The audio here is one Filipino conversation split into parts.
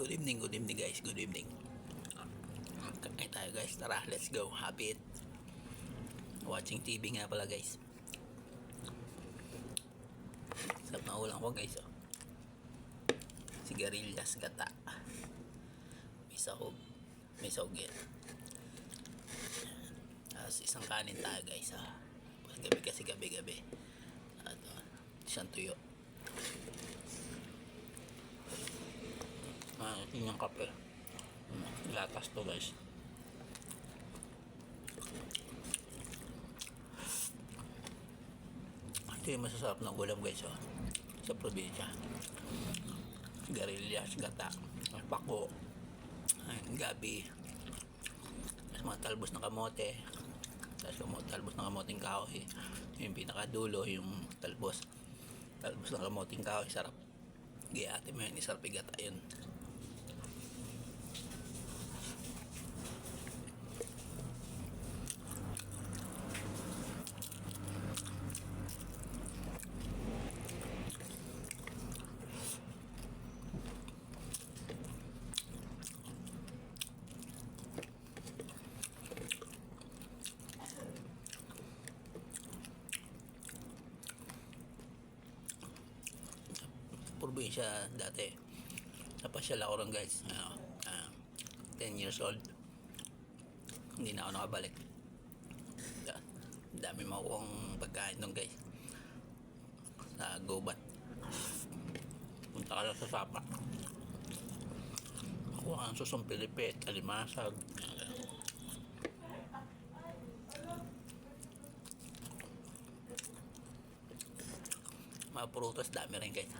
Good evening guys, good evening. Kain tayo guys, tara, let's go. Happy it. Watching TV nga pala guys. Sarap na ulam ko guys, oh. Sigarilyas gata. May sahog. May sahogin. Tapos isang kanin tayo guys, ah. Gabi kasi gabi-gabi. At isang tuyo. Yun yung kape. Gatas to guys. Ito yung masasarap na ulam guys, oh. Sa probinsya. Sigarilyas, gata, pako, gabi, tapos mga talbos ng kamote, tapos talbos ng kamoting kahoy. Yung pinakadulo yung talbos ng kamoting kahoy. Sarap. Giyati mo yun, isarap igata yun. Probinsya dati, napasyal ako rin guys. 10 years old, hindi na ako nakabalik. Dami makukuhang pagkain doon guys, sa Gubat. Punta ka lang sa Sapa, makuha ang susong pilipit, alimasag. Mga prutas dami rin guys.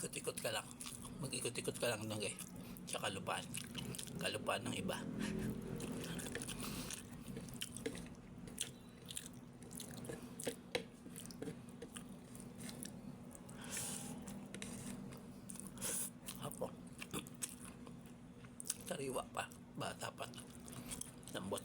Ikot-ikot ka lang. Mag-ikot-ikot ka lang doon guys. Sa kalupaan. Kalupaan ng iba. Apo. Sariwa pa. Bata pa. Lambot.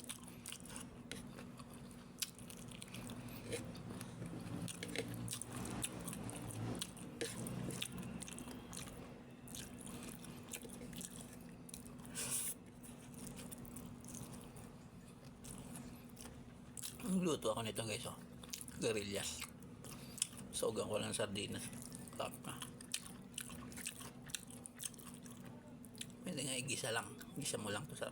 Luto ako nito guys, oh. Garillas. Sogang ko lang sardinas. Top na. Pwede nga igisa lang. Igisa mo lang to sa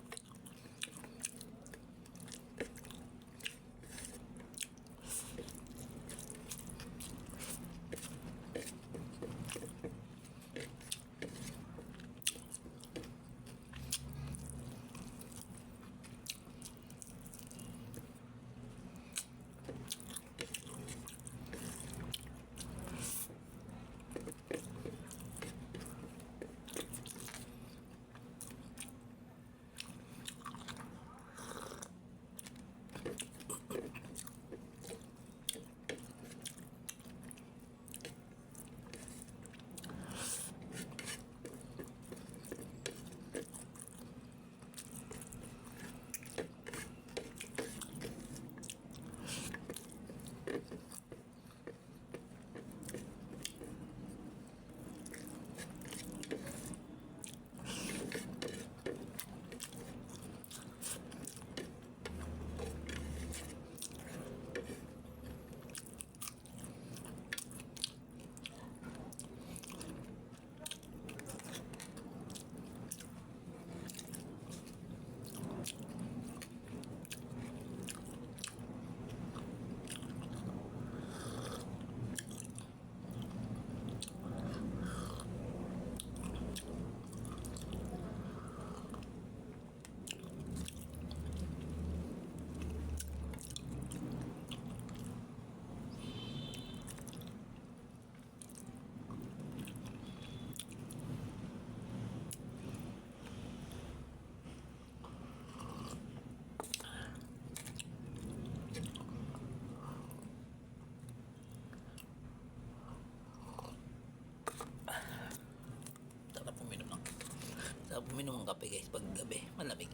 uminom ng kape guys pag gabi, malamig.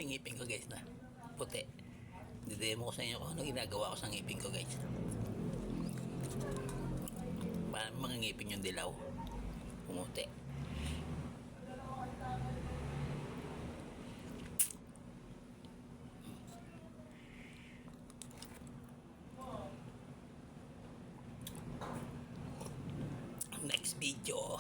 kasi ngipin ko guys na puti. Didemo ko sa inyo kung ano ginagawa ko sa ngipin ko guys. Parang mga ngipin yung dilaw. Pumuti. Next video.